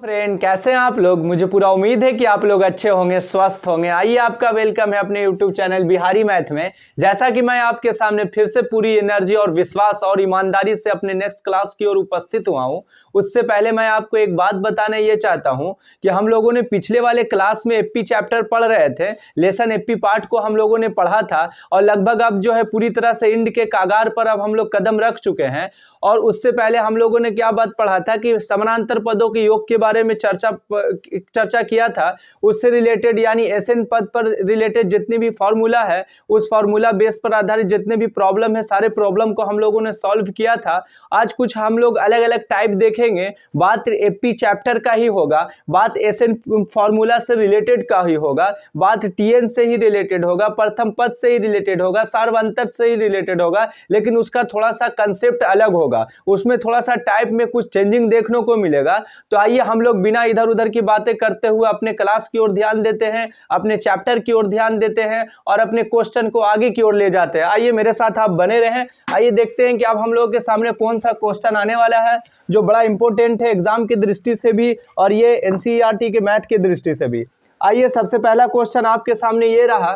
Friend, कैसे हैं आप लोग। मुझे पूरा उम्मीद है कि आप लोग अच्छे होंगे, स्वस्थ होंगे। आइए, आपका वेलकम है अपने YouTube चैनल बिहारी मैथ में। जैसा कि मैं आपके सामने फिर से पूरी एनर्जी और विश्वास और ईमानदारी से अपने नेक्स्ट क्लास की ओर उपस्थित हुआ हूं। उससे पहले मैं आपको एक बात बताना ये चाहता हूं कि हम लोगों ने पिछले वाले क्लास में एपी चैप्टर पढ़ रहे थे। लेसन एपी पार्ट को हम लोगों ने पढ़ा था और लगभग अब जो है पूरी तरह से इंड के कागार पर अब हम लोग कदम रख चुके हैं। और उससे पहले हम लोगों ने क्या बात पढ़ा था कि समानांतर पदों के योग के बारे में चर्चा किया था। उससे रिलेटेड यानी एसएन पद पर रिलेटेड जितनी भी फॉर्मूला है, उस फॉर्मूला बेस पर आधारित जितने भी प्रॉब्लम है, सारे प्रॉब्लम को हम लोगों ने सॉल्व किया था। आज कुछ हम लोग अलग अलग टाइप देखेंगे। बात एपी चैप्टर का ही होगा, बात एसएन फॉर्मूला से रिलेटेड का ही होगा, बात टीएन से ही रिलेटेड होगा, प्रथम पद से ही रिलेटेड होगा, सार्वंतर से ही रिलेटेड होगा, लेकिन उसका थोड़ा सा कंसेप्ट अलग होगा। उसमें थोड़ा सा टाइप में कुछ चेंजिंग देखने को मिलेगा। तो आइए हम लोग बिना इधर उधर की बातें करते हुए अपने क्लास की ओर ध्यान देते हैं, अपने चैप्टर की ओर ध्यान देते हैं और अपने क्वेश्चन को आगे की ओर ले जाते हैं। आइए मेरे साथ आप बने रहें। आइए देखते हैं कि अब हम लोगों के सामने कौन सा क्वेश्चन आने वाला है जो बड़ा इंपॉर्टेंट है एग्जाम की दृष्टि से भी और ये एनसीईआरटी के मैथ की दृष्टि से भी। आइए, सबसे पहला क्वेश्चन आपके सामने ये रहा।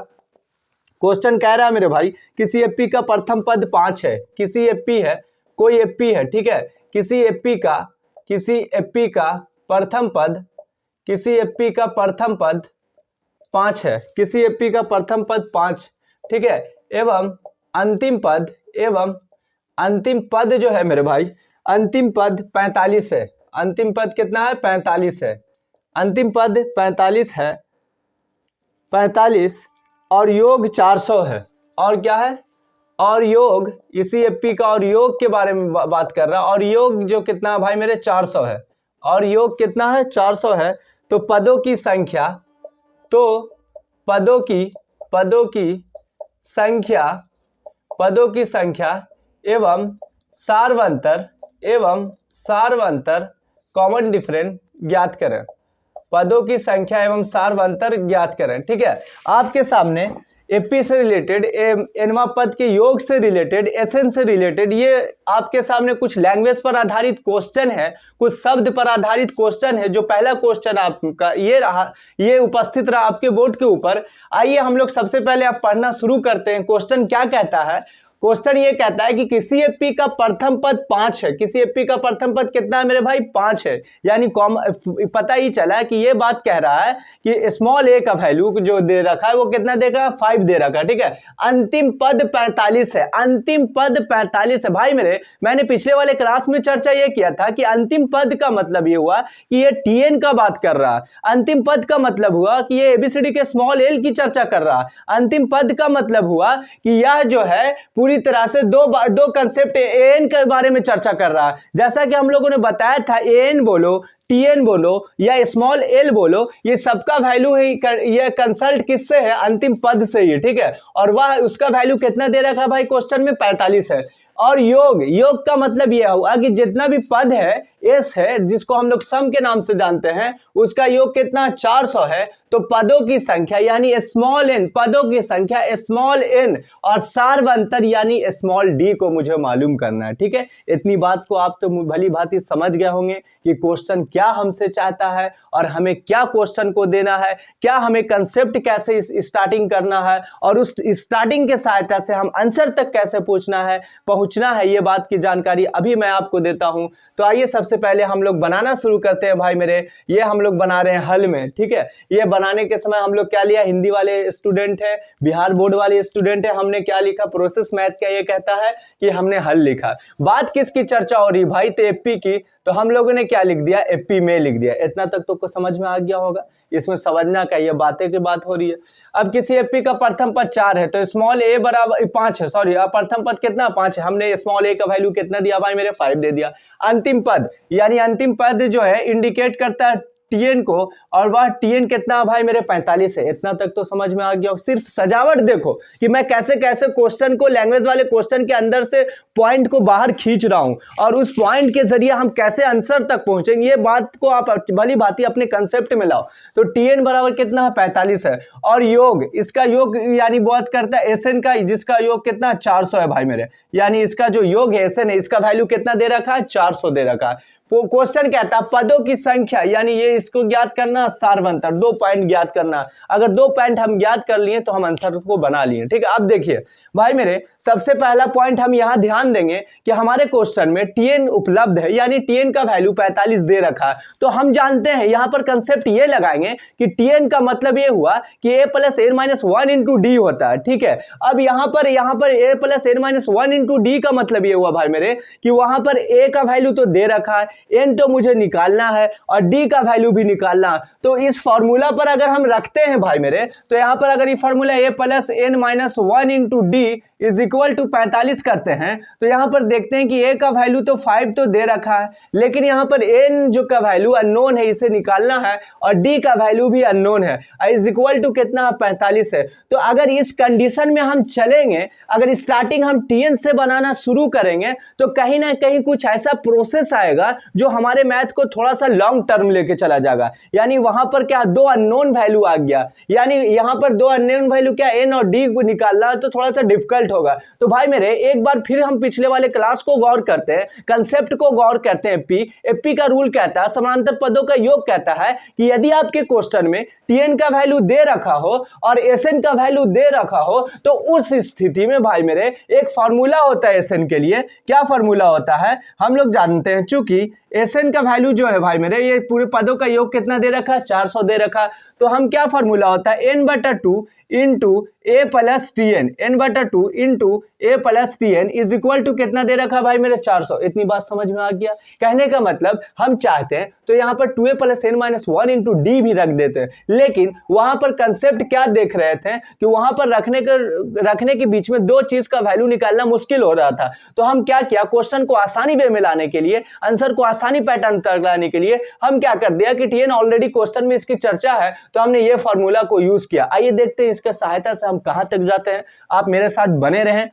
क्वेश्चन कह रहा है मेरे भाई, किसी एपी का प्रथम पद 5 है। किसी एपी है, कोई एपी है, ठीक है। किसी एपी का प्रथम पद, किसी एपी का प्रथम पद 5 है। किसी एपी का प्रथम पद 5, ठीक है। एवं अंतिम पद जो है मेरे भाई, अंतिम पद 45 है। अंतिम पद कितना है? 45 है। अंतिम पद 45 है, 45 और योग 400 है। और क्या है? और योग, इसी एपी का और योग के बारे में बात कर रहा है। और योग जो कितना है भाई मेरे? 400 है। और योग कितना है? 400 है। तो पदों की संख्या, पदों की संख्या एवं सार्वंतर कॉमन डिफरेंस ज्ञात करें। पदों की संख्या एवं सार्वंतर ज्ञात करें, ठीक है। आपके सामने एपी से रिलेटेड, एनवा पद के योग से रिलेटेड, एसएन से रिलेटेड, ये आपके सामने कुछ लैंग्वेज पर आधारित क्वेश्चन है, कुछ शब्द पर आधारित क्वेश्चन है। जो पहला क्वेश्चन आपका ये रहा, ये उपस्थित रहा आपके बोर्ड के ऊपर। आइए हम लोग सबसे पहले आप पढ़ना शुरू करते हैं। क्वेश्चन क्या कहता है? क्वेश्चन ये कहता है कि किसी एपी का प्रथम पद 5 है। किसी एपी का प्रथम पद कितना है मेरे भाई? 5 है। यानी पता ही चला कि ये बात कह रहा है कि स्मॉल ए का वैल्यू जो दे रखा है वो कितना देगा? 5 दे रखा है, ठीक है। अंतिम पद 45 है। अंतिम पद 45 है भाई मेरे। मैंने पिछले वाले क्लास में चर्चा ये किया था कि अंतिम पद का मतलब ये हुआ कि ये टीएन का बात कर रहा है। अंतिम पद का मतलब हुआ कि ये एबीसीडी के स्मॉल एल की चर्चा कर रहा है। अंतिम पद का मतलब हुआ कि यह जो है पूरी तरह से दो कंसेप्ट एन के बारे में चर्चा कर रहा है। जैसा कि हम लोगों ने बताया था, एन बोलो, टीएन बोलो या स्मॉल एल बोलो, ये सबका वैल्यू है, ये कंसल्ट किससे है? अंतिम पद से ही, ठीक है। और वह उसका वैल्यू कितना दे रखा भाई क्वेश्चन में? 45 है। और योग का मतलब यह हुआ कि जितना भी पद है, एस है, जिसको हम लोग सम के नाम से जानते हैं, उसका योग कितना? 400 है। तो पदों की संख्या यानी स्मॉल एन, पदों की संख्या स्मॉल एन और सार्वंतर यानी स्मॉल डी को मुझे मालूम करना है, ठीक है। इतनी बात को आप तो भली भांति समझ गए होंगे कि क्वेश्चन क्या हमसे चाहता है और हमें क्या क्वेश्चन को देना है, क्या हमें कंसेप्ट कैसे स्टार्टिंग करना है और उस स्टार्टिंग के सहायता से हम आंसर तक कैसे पहुंचना है, ये बात की जानकारी अभी मैं आपको देता हूं। तो आइए सबसे पहले हम लोग बनाना शुरू करते हैं भाई मेरे। ये हम लोग बना रहे हैं हल में, ठीक है। ये बनाने के समय हम लोग क्या लिया? हिंदी वाले स्टूडेंट है, बिहार बोर्ड वाले स्टूडेंट है, हमने क्या लिखा? प्रोसेस मैथ का ये कहता है कि हमने हल लिखा। बात किसकी चर्चा हो रही भाई? तो एपी की। तो हम लोगों ने क्या लिख दिया? एपी में लिख दिया। इतना तक तो समझ में आ गया होगा। इसमें समझना का, ये बातें की बात हो रही है। अब किसी एपी का प्रथम पद 4 है, तो स्मॉल ए बराबर 5 है, सॉरी प्रथम पद कितना? 5 है। हमने स्मॉल ए का वैल्यू कितना दिया भाई मेरे? 5 दे दिया। अंतिम पद यानी अंतिम पद जो है इंडिकेट करता है टीएन को, और वह टीएन कितना भाई मेरे? 45 है। इतना तक तो समझ में आ गया। सिर्फ सजावट देखो कि मैं कैसे कैसे क्वेश्चन को, लैंग्वेज वाले क्वेश्चन के अंदर से पॉइंट को बाहर खींच रहा हूं और उस पॉइंट के जरिए हम कैसे आंसर तक पहुंचेंगे, ये बात को आप भली भांति अपने कंसेप्ट में लाओ। तो टीएन बराबर कितना है? 45 है। और योग, इसका योग यानी बात करता है एसएन का, जिसका योग कितना? 400 है भाई मेरे। यानी इसका जो योग है एसएन है, इसका वैल्यू कितना दे रखा है? 400 दे रखा है। क्वेश्चन कहता है पदों की संख्या, यानी ये इसको ज्ञात करना, सारवंतर 2 पॉइंट ज्ञात करना। अगर 2 पॉइंट हम ज्ञात कर लिए तो हम आंसर को बना लिए। ठीक है, अब देखिए भाई मेरे, सबसे पहला पॉइंट हम यहां ध्यान देंगे कि हमारे क्वेश्चन में टीएन उपलब्ध है, यानी टीएन का वैल्यू 45 दे रखा है। तो हम जानते हैं यहां पर कंसेप्ट ये लगाएंगे कि टीएन का मतलब ये हुआ कि a plus N minus 1 into D होता है। ठीक है, अब यहां पर a plus N minus 1 into d का मतलब ये हुआ भाई मेरे कि वहां पर a का वैल्यू तो दे रखा है, n तो मुझे निकालना है और d का वैल्यू भी निकालना है। तो इस फॉर्मूला पर अगर हम रखते हैं भाई मेरे, तो यहां पर अगर ये formula a plus N minus 1 into d is equal to 45 करते हैं, तो यहां पर देखते हैं कि a का वैल्यू तो 5 तो दे रखा है, लेकिन यहां पर n जो का वैल्यू अननोन है, इसे निकालना है, और d का वैल्यू भी अननोन है, इज इक्वल टू कितना 45 है। तो अगर इस कंडीशन में हम चलेंगे, अगर स्टार्टिंग हम टीएन से बनाना शुरू करेंगे, तो कहीं ना कहीं कुछ ऐसा प्रोसेस आएगा जो हमारे मैथ को थोड़ा सा लॉन्ग टर्म लेके चला जाएगा। यानी वहां पर क्या 2 अननोन वैल्यू आ गया, यानी यहां पर 2 अननोन वैल्यू क्या n और d को निकालना, तो थोड़ा सा डिफिकल्ट होगा। तो भाई मेरे एक बार फिर हम पिछले वाले क्लास को गौर करते हैं, कंसेप्ट को गौर करते हैं। एपी का रूल कहता है, समानांतर पदों का योग कहता है कि यदि आपके क्वेश्चन में टीएन का वैल्यू दे रखा हो और एसएन का वैल्यू दे रखा हो, तो उस स्थिति में भाई मेरे एक फार्मूला होता है एसएन के लिए। क्या फार्मूला होता है हम लोग जानते हैं, चूंकि एसएन का वैल्यू जो है भाई मेरे, ये पूरे पदों का योग कितना दे रखा है 400 दे रखा, तो हम क्या फार्मूला होता है n/2 into a plus t n, n/2 into a plus t n is equal to कितना दे रखा भाई मेरे 400। इतनी बात समझ में आ गया। कहने का मतलब हम चाहते हैं तो यहाँ पर 2a plus N minus 1 into d भी रख देते हैं, लेकिन वहां पर कंसेप्ट क्या देख रहे थे कि वहां पर रखने के बीच में 2 चीज का वैल्यू निकालना मुश्किल हो रहा था। तो हम क्या किया, क्वेश्चन को आसानी वे में लाने के लिए, आंसर को आसानी पैटर्न तक लाने के लिए हम क्या कर दिया कि टीएन ऑलरेडी क्वेश्चन में इसकी चर्चा है, तो हमने ये फॉर्मूला को यूज किया। आइए देखते हैं इसके सहायता से हम कहां तक जाते हैं। आप मेरे साथ बने रहें।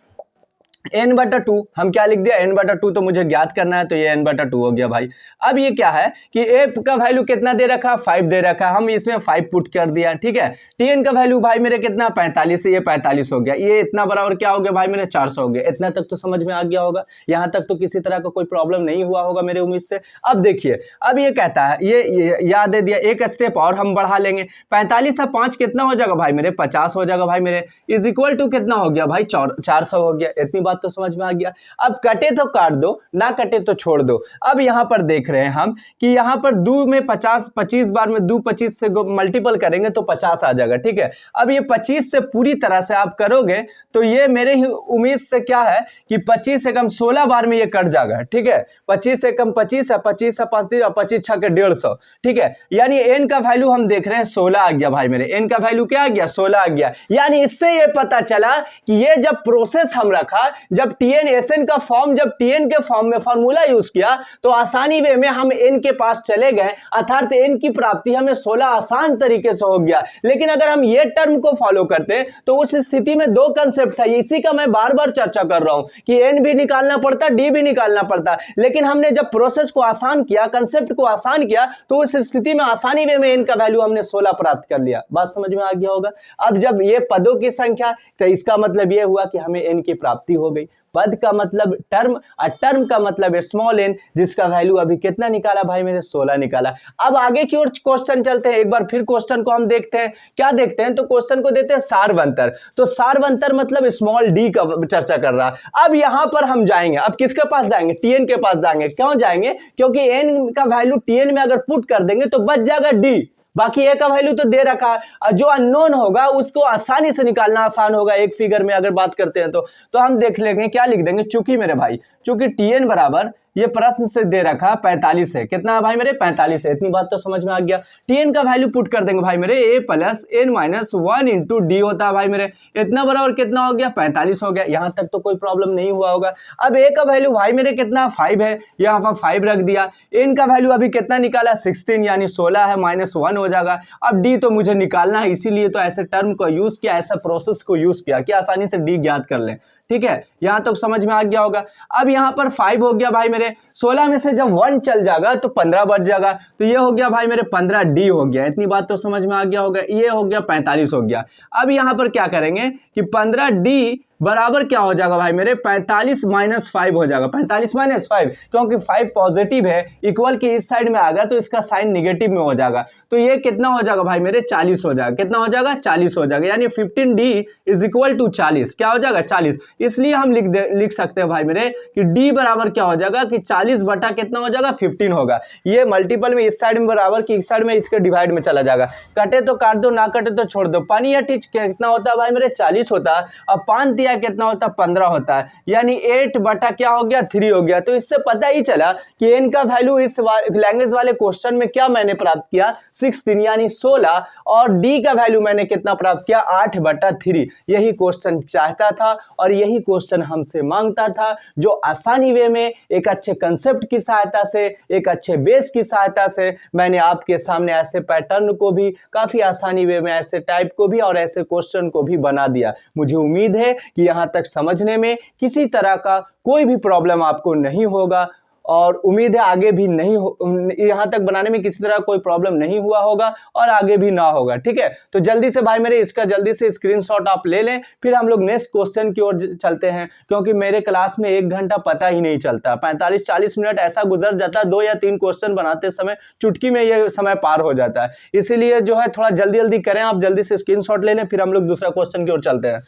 n/2 हम क्या लिख दिया, n/2 तो मुझे ज्ञात करना है, तो ये n/2 हो गया भाई। अब ये क्या है कि a का वैल्यू कितना दे रखा, 5 दे रखा, हम इसमें 5 पुट कर दिया। ठीक है, tn का वैल्यू भाई मेरे कितना 45 है, ये 45 हो गया, ये इतना बराबर क्या हो गया भाई मेरे 400 हो गया। इतना तक तो समझ में आ गया होगा, यहां तक तो किसी तरह का कोई प्रॉब्लम नहीं हुआ होगा मेरे उम्मीद से। अब देखिए, अब ये कहता है, ये याद दे दिया, एक स्टेप और हम बढ़ा लेंगे, 45 से 5 कितना हो जाएगा भाई मेरे 50 हो जाएगा भाई मेरे, इज इक्वल टू कितना हो गया भाई 400 हो गया। इतनी बात तो समझ में आ गया। अब कटे तो काट दो, ना कटे तो छोड़ दो। अब यहां पर देख रहे हैं हम कि यहां पर 2 में 50, 25 बार में 2 25 से मल्टीपल करेंगे तो 50 आ जाएगा। ठीक है, अब ये 25 से पूरी तरह से आप करोगे तो ये मेरे ही उम्मीद से क्या है कि 25 से कम 16 बार में ये कट जाएगा। ठीक है, 25 से कम 25 है, 25 से 25 और 25 छके 150। ठीक है, यानी n का वैल्यू हम देख रहे हैं 16 आ गया भाई मेरे, n का वैल्यू क्या आ गया 16 आ गया। यानी इससे ये पता चला कि ये जब प्रोसेस हम रखा, जब टीएन एसएन का फॉर्म, जब टीएन के फॉर्म में फार्मूला यूज किया, तो आसानी वे में हम एन के पास चले गए, अर्थात एन की प्राप्ति हमें 16 आसान तरीके से हो गया। लेकिन अगर हम ये टर्म को फॉलो करते तो उस स्थिति में 2 कंसेप्ट था, इसी का मैं बार बार चर्चा कर रहा हूं कि एन भी निकालना पड़ता, डी भी निकालना पड़ता। लेकिन हमने जब प्रोसेस को आसान किया, कंसेप्ट को आसान किया, तो उस स्थिति में आसानी वे में एन का वैल्यू हमने 16 प्राप्त कर लिया। बात समझ में आ गया होगा। अब जब ये पदों की संख्या, तो इसका मतलब यह हुआ कि हमें एन की प्राप्ति हो गई। पद का मतलब टर्म और टर्म का मतलब स्मॉल एन, जिसका वैल्यू अभी कितना निकाला भाई मेरे 16 निकाला। अब आगे की ओर क्वेश्चन चलते हैं, एक बार फिर क्वेश्चन को हम देखते हैं। क्या देखते हैं, तो क्वेश्चन को देते हैं सारवंतर। तो सारवंतर मतलब स्मॉल डी का चर्चा कर रहा है। अब यहां पर हम जाएंगे, अब किसके पास जाएंगे, टीएन के पास जाएंगे। क्यों जाएंगे, क्योंकि एन का वैल्यू टीएन में अगर पुट कर देंगे तो बच जाएगा डी, बाकी ए का वैल्यू तो दे रखा है, जो अननोन होगा उसको आसानी से निकालना आसान होगा। एक फिगर में अगर बात करते हैं तो हम देख लेंगे, क्या लिख देंगे, चूंकि मेरे भाई, चूंकि टीएन बराबर ये प्रश्न से दे रखा 45 है, कितना है भाई मेरे 45 है। इतनी बात तो समझ में आ गया। टीएन का वैल्यू पुट कर देंगे भाई मेरे, A plus N minus 1 into D होता है भाई मेरे, इतना बराबर कितना हो गया 45 हो गया। यहां तक तो कोई प्रॉब्लम नहीं हुआ होगा। अब ए का वैल्यू भाई मेरे कितना 5 है, यहां पर 5 रख दिया। एन का वैल्यू अभी कितना निकाला 16, यानी 16 है, -1 हो जाएगा। अब डी तो मुझे निकालना है, इसीलिए तो ऐसे टर्म को यूज किया, ऐसा प्रोसेस को यूज किया कि आसानी से डी ज्ञात कर लें। ठीक है, यहां तक समझ में आ गया होगा। अब यहां पर 5 हो गया भाई मेरे, 16 में से जब 1 चल जाएगा तो 15 बच जाएगा, तो ये हो गया भाई मेरे 15 डी हो गया। इतनी बात तो समझ में आ गया होगा। ये हो गया 45 हो गया। अब यहां पर क्या करेंगे कि 15 डी बराबर क्या हो जाएगा भाई मेरे 45 माइनस 5 हो जाएगा। 45 माइनस 5 क्योंकि 5 पॉजिटिव है, इक्वल की इस साइड में आ गया तो इसका साइन निगेटिव में हो जाएगा। तो ये कितना हो जाएगा भाई मेरे 40 हो जाएगा। कितना हो जाएगा 40 हो जाएगा, यानी 15d इज इक्वल टू 40। क्या हो जाएगा 40। इसलिए हम लिख सकते हैं भाई मेरे कि d बराबर क्या हो जाएगा कि 40 बटा कितना हो जाएगा 15 होगा। ये मल्टीपल में इस साइड में बराबर की इस साइड में इसके डिवाइड में चला जाएगा। कटे तो काट दो, ना कटे तो छोड़ दो। पानी या टीच कितना होता है भाई मेरे 40 होता है, अब 5 दिया कितना होता है 15 होता है, यानी 8 बटा क्या हो गया 3 हो गया। तो इससे पता ही चला कि n का वैल्यू इस लैंग्वेज वाले क्वेश्चन में क्या मैंने प्राप्त किया 16 यानी 16, और d का वैल्यू मैंने कितना प्राप्त किया 8 बटा 3। यही क्वेश्चन चाहता था और यही क्वेश्चन हमसे मांगता था, जो आसानी वे में एक अच्छे कंसेप्ट की सहायता से, एक अच्छे बेस की सहायता से मैंने आपके सामने ऐसे पैटर्न को भी काफी आसानी वे में, ऐसे टाइप को भी और ऐसे क्वेश्चन को भी बना दिया। मुझे उम्मीद है कि यहाँ तक समझने में किसी तरह का कोई भी प्रॉब्लम आपको नहीं होगा, और उम्मीद है आगे भी नहीं हो, यहाँ तक बनाने में किसी तरह कोई प्रॉब्लम नहीं हुआ होगा और आगे भी ना होगा। ठीक है, तो जल्दी से भाई मेरे इसका जल्दी से स्क्रीनशॉट आप ले लें, फिर हम लोग नेक्स्ट क्वेश्चन की ओर चलते हैं, क्योंकि मेरे क्लास में 1 घंटा पता ही नहीं चलता, 45-40 मिनट ऐसा गुजर जाता है 2 या 3 क्वेश्चन बनाते समय, चुटकी में ये समय पार हो जाता है। इसीलिए जो है थोड़ा जल्दी जल्दी करें, आप जल्दी से स्क्रीनशॉट ले लें, फिर हम लोग दूसरा क्वेश्चन की ओर चलते हैं।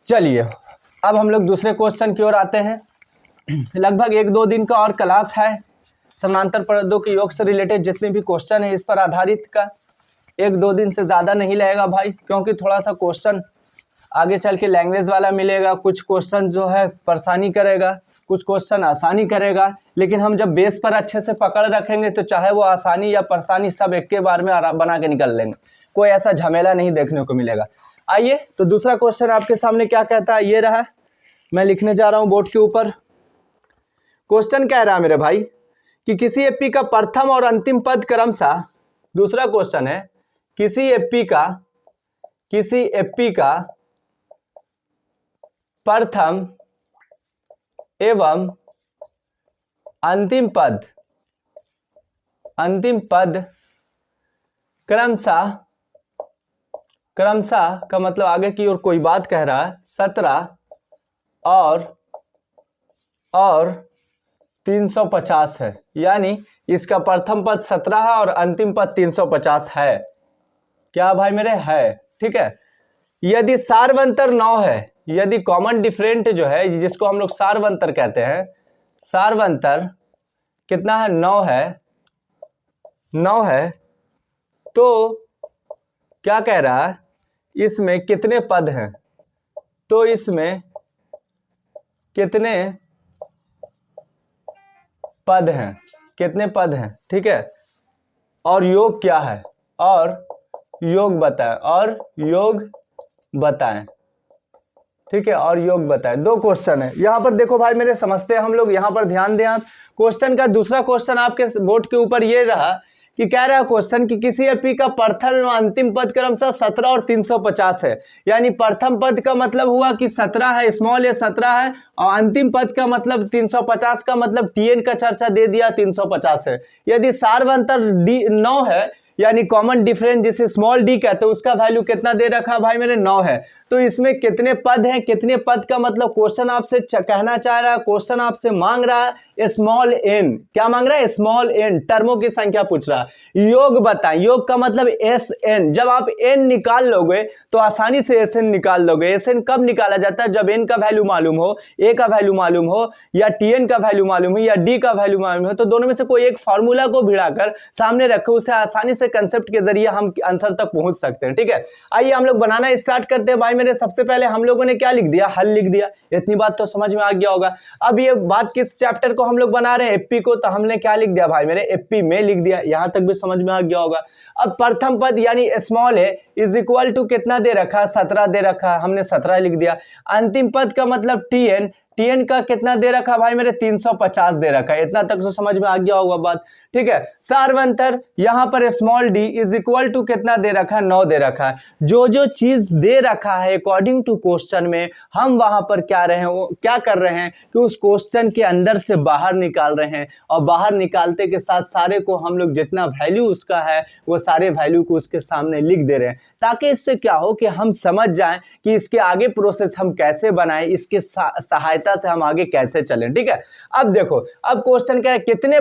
चलिए अब हम लोग दूसरे क्वेश्चन की ओर आते हैं। लगभग 1-2 दिन का और क्लास है, समानांतर परतों के योग से रिलेटेड जितने भी क्वेश्चन है इस पर आधारित का। 1-2 दिन से ज़्यादा नहीं लगेगा भाई, क्योंकि थोड़ा सा क्वेश्चन आगे चल के लैंग्वेज वाला मिलेगा, कुछ क्वेश्चन जो है परेशानी करेगा, कुछ क्वेश्चन आसानी करेगा। लेकिन हम जब बेस पर अच्छे से पकड़ रखेंगे तो चाहे वो आसानी या परेशानी सब एक के बार में बना के निकल लेंगे, कोई ऐसा झमेला नहीं देखने को मिलेगा। आइए तो दूसरा क्वेश्चन आपके सामने क्या कहता है, ये रहा, मैं लिखने जा रहा हूँ बोर्ड के ऊपर। क्वेश्चन कह रहा है मेरे भाई कि किसी एपी का प्रथम और अंतिम पद क्रमशः, दूसरा क्वेश्चन है, किसी एपी का प्रथम एवं अंतिम पद क्रमशः का मतलब आगे की ओर कोई बात कह रहा है 17 और 350 है, यानी इसका प्रथम पद 17 है और अंतिम पद 350 है। क्या भाई मेरे है, ठीक है। यदि सारवंतर 9 है, यदि कॉमन डिफरेंट जो है जिसको हम लोग सारवंतर कहते हैं, सारवंतर कितना है 9 है, तो क्या कह रहा है इसमें कितने पद हैं, तो इसमें कितने पद हैं, ठीक है, और योग क्या है, और योग बताएं, ठीक है, और योग बताएं। 2 क्वेश्चन है यहाँ पर, देखो भाई मेरे समझते हैं हम लोग, यहाँ पर ध्यान दें आप। क्वेश्चन का दूसरा क्वेश्चन आपके बोर्ड के ऊपर ये रहा कि कह रहा है क्वेश्चन कि किसी एपी का प्रथम एवं अंतिम पद क्रमशः 17 और 350 है, यानी प्रथम पद का मतलब हुआ कि 17 है, स्मॉल ए 17 है, और अंतिम पद का मतलब 350 का मतलब टीएन का चर्चा दे दिया 350 है। यदि सारवंतर 9 है, यानी कॉमन डिफरेंस जिसे स्मॉल डी कहते हैं, उसका वैल्यू कितना दे रखा भाई मेरे 9 है, तो इसमें कितने पद हैं, कितने पद का मतलब क्वेश्चन आपसे कहना चाह रहा है, क्वेश्चन आपसे मांग रहा है स्मॉल एन। क्या मांग रहा है, स्मॉल एन, टर्मों की संख्या पूछ रहा है। योग बताएं, योग का मतलब एस एन, जब आप एन निकाल लोगे तो आसानी से एस एन निकाल लोगे। एस एन कब निकाला जाता है, जब एन का वैल्यू मालूम हो, ए का वैल्यू मालूम हो, या टी एन का वैल्यू मालूम हो, या डी का वैल्यू मालूम हो, तो दोनों में से कोई एक फार्मूला को भिड़ाकर सामने रखो, उसे आसानी से कंसेप्ट के जरिए हम आंसर तक पहुंच सकते हैं। ठीक है, आइए हम लोग बनाना स्टार्ट करते हैं। भाई मेरे सबसे पहले हम लोगों ने क्या लिख दिया, हल लिख दिया, इतनी बात तो समझ में आ गया होगा। अब ये बात किस चैप्टर को हम लोग बना रहे हैं, एपी को, तो हमने क्या लिख दिया भाई मेरे, एपी में लिख दिया, यहां तक भी समझ में आ गया होगा। अब प्रथम पद यानी स्मॉल है इज इक्वल टू कितना दे रखा, 17 दे रखा, हमने 17 लिख दिया। अंतिम पद का मतलब टीएन, टीएन का कितना दे रखा भाई मेरे, 350 दे रखा है, इतना तक तो समझ में आ गया होगा बात। ठीक है। सार्वंतर यहाँ पर small d is equal to कितना दे रखा है, 9 दे रखा है। जो जो चीज दे रखा है अकॉर्डिंग टू क्वेश्चन में, हम वहां पर क्या कर रहे हैं कि उस क्वेश्चन के अंदर से बाहर निकाल रहे हैं, और बाहर निकालते के साथ सारे को हम लोग जितना वैल्यू उसका है वो सारे वैल्यू को उसके सामने लिख दे रहे हैं, ताकि इससे क्या हो कि हम समझ जाएं कि इसके आगे प्रोसेस हम कैसे बनाएं, इसके सहायता से हम आगे कैसे चलें। ठीक है। अब देखो, अब क्वेश्चन क्या है, कितने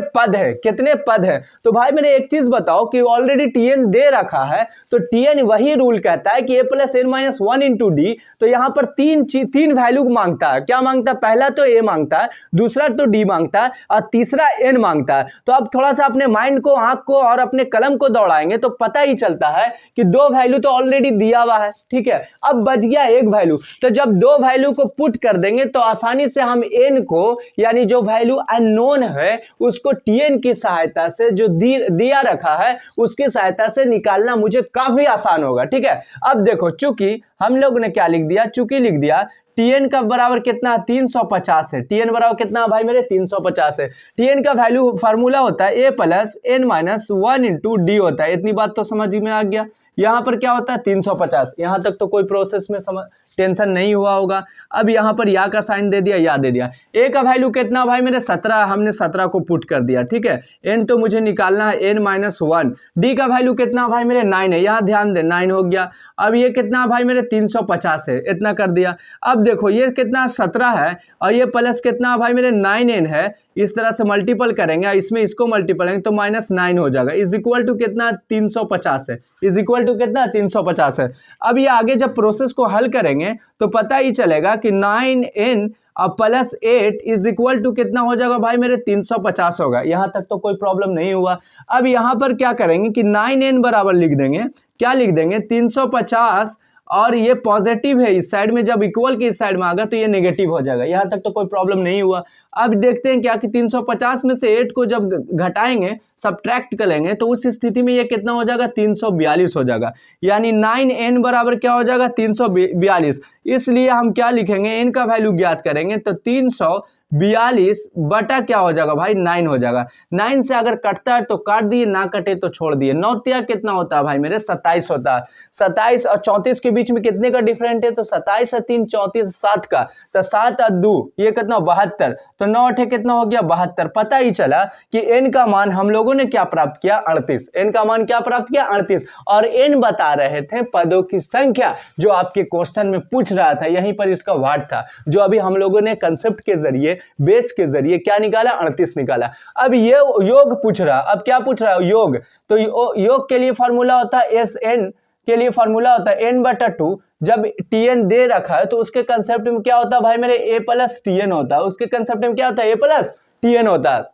पद है। तो भाई मैंने एक चीज बताओ कि ऑलरेडी टीएन दे रखा है, तो टीएन वही रूल कहता है कि a plus N minus 1 into d. तो यहां पर तीन वैल्यू मांगता है। क्या मांगता है? पहला तो a मांगता है, दूसरा तो d मांगता है, और तीसरा n मांगता है। तो अब थोड़ा सा अपने माइंड को, आंख को और अपने कलम को दौड़ाएंगे तो पता ही चलता है कि 2 वैल्यू तो ऑलरेडी दिया हुआ है। ठीक है। अब बच गया 1 वैल्यू। तो जब 2 वैल्यू को पुट कर देंगे तो आसानी से हम n को, यानी जो वैल्यू अननोन है उसको tn की सहायता से, जो दिया रखा है उसकी सहायता से निकालना मुझे काफी आसान होगा। ठीक है। अब देखो, चूंकि हम लोग ने क्या लिख दिया, चूंकि लिख दिया टीएन का बराबर कितना, 350 है। टीएन बराबर कितना भाई मेरे, 350 है। टीएन का वैल्यू फार्मूला होता है a plus N minus 1 into D होता है। इतनी बात तो समझ में आ गया। यहाँ पर क्या होता है, 350। यहाँ तक तो कोई प्रोसेस में टेंशन नहीं हुआ होगा। अब यहाँ पर या का साइन दे दिया, या दे दिया। ए का वैल्यू कितना भाई मेरे, 17। हमने 17 को पुट कर दिया। ठीक है। एन तो मुझे निकालना है एन माइनस 1। डी का वैल्यू कितना भाई मेरे, 9 है। यहाँ ध्यान दे, 9 हो गया। अब ये कितना भाई मेरे, 350 है। इतना कर दिया। अब देखो ये कितना, 17 है, और ये प्लस कितना भाई मेरे, 9n है। इस तरह से मल्टीपल करेंगे, इसमें इसको मल्टीपल करेंगे तो -9 हो जाएगा। इज इक्वल टू कितना, 350 है। इज इक्वल टू कितना, 350 है। अब ये आगे जब प्रोसेस को हल करेंगे तो पता ही चलेगा कि 9n अब प्लस 8 इज इक्वल टू कितना हो जाएगा भाई मेरे, 350 होगा। यहां तक तो कोई प्रॉब्लम नहीं हुआ। अब यहां पर क्या करेंगे कि 9n बराबर लिख देंगे, क्या लिख देंगे, 350, और ये पॉजिटिव है इस साइड में, जब इक्वल के इस साइड में आ गया तो ये नेगेटिव हो जाएगा। यहां तक तो कोई प्रॉब्लम नहीं हुआ। अब देखते हैं क्या कि 350 में से 8 को जब घटाएंगे, सब्ट्रैक्ट करेंगे, तो उस स्थिति में ये कितना हो जाएगा, 342 हो जाएगा। यानी 9n बराबर क्या हो जाएगा, 342। इसलिए हम क्या लिखेंगे, n का वैल्यू ज्ञात करेंगे तो 342 बटा क्या हो जाएगा भाई, 9 हो जाएगा। 9 से अगर कटता है तो काट दिए, ना कटे तो छोड़ दिए। 9 तिया कितना होता है भाई मेरे, 27 होता है। 27 और 34 के बीच में कितने का डिफरेंट है, तो 27 और 3 34, 7 का, तो 7 और 2 ये कितना, 72। तो 9 8 कितना हो गया, 72। पता ही चला कि n का मान हम लोगों ने क्या प्राप्त किया, 38। n का मान क्या प्राप्त किया, 38। और n बता रहे थे पदों की संख्या, जो आपके क्वेश्चन में पूछ रहा था। यहीं पर इसका वाट था, जो अभी हम लोगों ने कंसेप्ट के जरिए, बेस के जरिए क्या निकाला, 38 निकाला। अब ये योग पूछ रहा, अब क्या पूछ रहा है, योग। तो योग के लिए फॉर्मूला होता है SN के लिए फॉर्मूला होता है n/2। जब tn दे रखा है तो उसके कंसेप्ट में क्या होता है भाई मेरे, a प्लस tn होता है। उसके कंसेप्ट में क्या होता है, a प्लस tn होता है।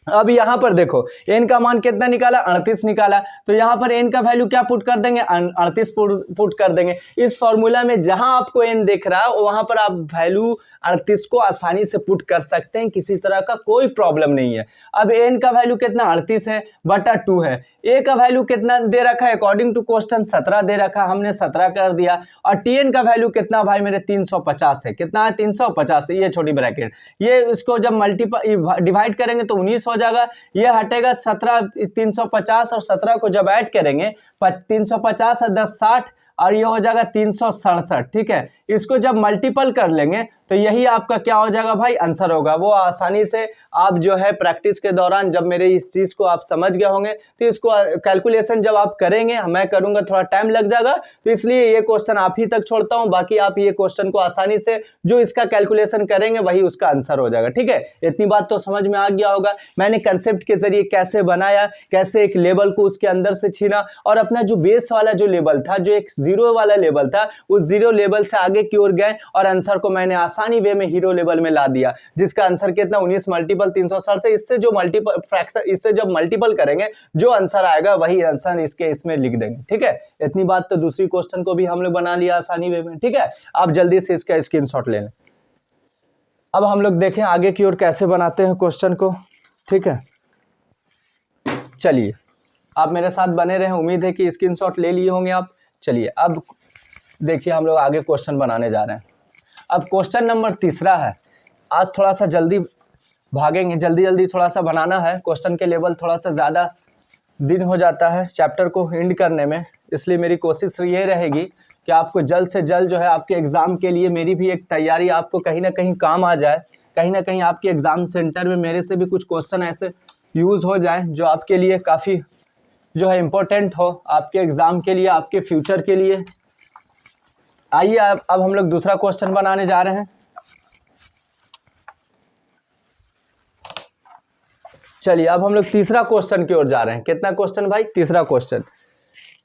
अब यहां पर देखो n का मान कितना निकाला, 38 निकाला। तो यहां पर n का वैल्यू क्या पुट कर देंगे, 38 पुट कर देंगे। इस फॉर्मूला में जहां आपको n दिख रहा है वहां पर आप वैल्यू 38 को आसानी से पुट कर सकते हैं, किसी तरह का कोई प्रॉब्लम नहीं है। अब n का वैल्यू कितना, 38 है बटा 2 है। a का वैल्यू कितना दे रखा है, अकॉर्डिंग टू क्वेश्चन 17 दे रखा, हमने 17 कर दिया। और tn का वैल्यू कितना भाई मेरे, 350 है। कितना है, 350 है। ये छोटी ब्रैकेट, ये इसको जब मल्टीपल डिवाइड करेंगे तो 19 हो जाएगा। ये हटेगा 17, 350 और 17 को जब ऐड करेंगे 350 और 10 60, और ये हो जाएगा 367। ठीक है। इसको जब मल्टीपल कर लेंगे तो यही आपका क्या हो जाएगा भाई, आंसर होगा। वो आसानी से आप जो है प्रैक्टिस के दौरान, जब मेरे इस चीज को आप समझ गए होंगे तो इसको कैलकुलेशन जब आप करेंगे, मैं करूंगा थोड़ा टाइम लग जाएगा, तो इसलिए ये क्वेश्चन आप ही तक छोड़ता हूं। बाकी आप ये क्वेश्चन को आसानी से जो इसका कैलकुलेशन करेंगे वही उसका आंसर हो जाएगा। ठीक है। इतनी बात तो समझ में आ गया होगा, मैंने कंसेप्ट के जरिए कैसे बनाया, कैसे एक लेवल को उसके अंदर से छीना, और अपना जो बेस वाला जो लेवल था, जो एक 0 वाला लेवल था, उस 0 लेवल से आगे की ओर गए और आंसर को मैंने आसानी वे में हीरो लेवल में ला दिया, जिसका आंसर कितना, 19 मल्टीपल 360 है। इससे जो मल्टीपल फ्रैक्शन, इससे जब मल्टीपल करेंगे जो आंसर आएगा वही आंसर इसमें लिख देंगे। ठीक है। इतनी बात तो दूसरी क्वेश्चन को भी हम लोग बना लिया आसानी वे में। ठीक है। आप जल्दी से इसका स्क्रीनशॉट ले लें। अब हम लोग देखें आगे की ओर कैसे बनाते हैं क्वेश्चन को। ठीक है। चलिए आप मेरे साथ बने रहे, उम्मीद है कि स्क्रीनशॉट ले लिए होंगे आप। चलिए अब देखिए हम लोग आगे क्वेश्चन बनाने जा रहे हैं। अब क्वेश्चन नंबर 3 है। आज थोड़ा सा जल्दी भागेंगे, जल्दी जल्दी थोड़ा सा बनाना है, क्वेश्चन के लेवल थोड़ा सा ज़्यादा दिन हो जाता है चैप्टर को एंड करने में, इसलिए मेरी कोशिश ये रहेगी कि आपको जल्द से जल्द जो है आपके एग्ज़ाम के लिए मेरी भी एक तैयारी आपको कहीं ना कहीं काम आ जाए, कहीं ना कहीं आपके एग्ज़ाम सेंटर में मेरे से भी कुछ क्वेश्चन ऐसे यूज़ हो जाए जो आपके लिए काफ़ी जो है इम्पोर्टेंट हो, आपके एग्ज़ाम के लिए, आपके फ्यूचर के लिए। आइए अब हम लोग दूसरा क्वेश्चन बनाने जा रहे हैं। चलिए अब हम लोग तीसरा क्वेश्चन की ओर जा रहे हैं। कितना क्वेश्चन भाई? तीसरा क्वेश्चन।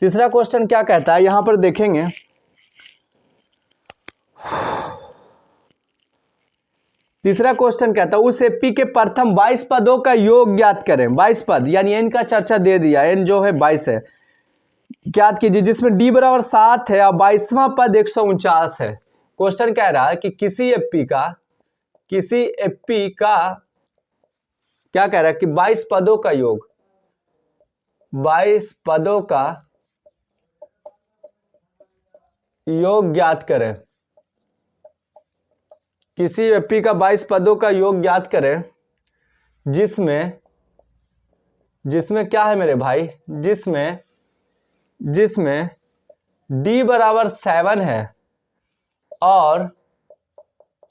तीसरा क्वेश्चन क्या कहता है, यहां पर देखेंगे, तीसरा क्वेश्चन कहता है उस एपी के प्रथम 22 पदों का योग ज्ञात करें। 22 पद यानी एन का चर्चा दे दिया, एन जो है 22 है, ज्ञात कीजिए, जिसमें डी बराबर 7 है और 22वां पद 149 है। क्वेश्चन कह रहा है कि किसी एपी का क्या कह रहा है कि 22 पदों का योग, 22 पदों का योग ज्ञात करें। किसी एपी का 22 पदों का योग ज्ञात करें जिसमें क्या है मेरे भाई, जिसमें डी बराबर 7 है और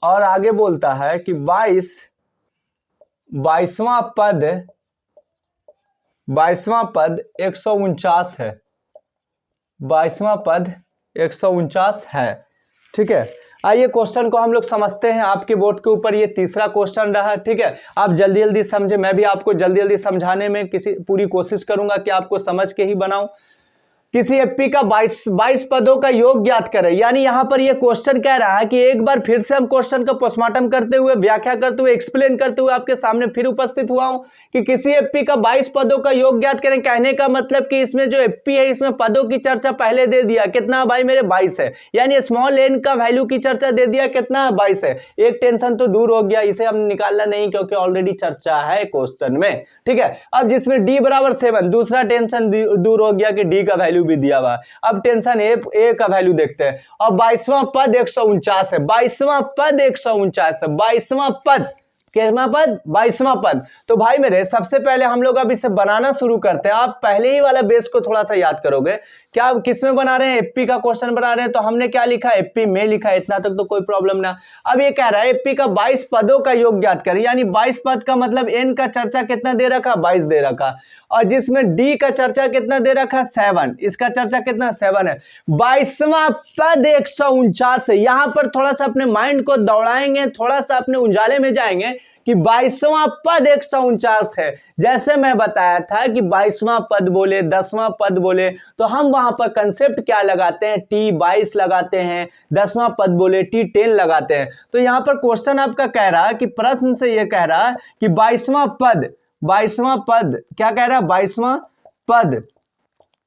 आगे बोलता है कि 22वां पद 149 है, 22वां पद 149 है। ठीक है, आइए क्वेश्चन को हम लोग समझते हैं। आपके बोर्ड के ऊपर ये तीसरा क्वेश्चन रहा। ठीक है, आप जल्दी जल्दी समझे, मैं भी आपको जल्दी जल्दी समझाने में पूरी कोशिश करूंगा कि आपको समझ के ही बनाऊं। किसी एपी का 22 पदों का योग ज्ञात करें, यानी यहां पर यह क्वेश्चन कह रहा है कि एक बार फिर से हम क्वेश्चन का पोस्टमार्टम करते हुए, व्याख्या करते हुए, एक्सप्लेन करते हुए आपके सामने फिर उपस्थित हुआ हूं कि किसी एपी का 22 पदों का योग ज्ञात करें। कहने का मतलब कि इसमें जो एपी है इसमें पदों की चर्चा पहले दे दिया, कितना भाई मेरे 22 है, यानी स्मॉल एन का वैल्यू की चर्चा दे दिया, कितना 22 है। एक टेंशन तो दूर हो गया, इसे हम निकालना नहीं क्योंकि ऑलरेडी चर्चा है क्वेश्चन में। ठीक है, अब जिसमें डी बराबर 7, दूसरा टेंशन दूर हो गया कि डी का वैल्यू भी दिया हुआ। अब टेंशन ए का वैल्यू देखते हैं, और 22वां पद 149 है, 22वां पद 149 है, 22वां पद, कितना पद? 22वां पद। तो भाई मेरे सबसे पहले हम लोग अब इसे बनाना शुरू करते हैं। आप पहले ही वाला बेस को थोड़ा सा याद करोगे, क्या किस में बना रहे हैं? एपी का क्वेश्चन बना रहे हैं, तो हमने क्या लिखा? एपी में लिखा, इतना तक तो कोई प्रॉब्लम ना। अब ये कह रहा है एपी का 22 पदों का योग ज्ञात करें, यानी 22 पद का मतलब एन का चर्चा कितना दे रखा? 22 दे रखा, और जिसमें डी का चर्चा कितना दे रखा? 7, इसका चर्चा कितना? 7 है। 22वां पद 149 है। यहां पर थोड़ा सा अपने माइंड को दौड़ाएंगे, थोड़ा सा अपने उजाले में जाएंगे कि 22वां पद 149 है। जैसे मैं बताया था कि 22वां पद बोले, 10वां पद बोले, तो हम वहां पर कंसेप्ट क्या लगाते हैं? T22 लगाते हैं। 10वां पद बोले T10 लगाते हैं। तो यहां पर क्वेश्चन आपका कह रहा है कि प्रश्न से यह कह रहा है कि 22वां पद क्या कह रहा है? 22वां पद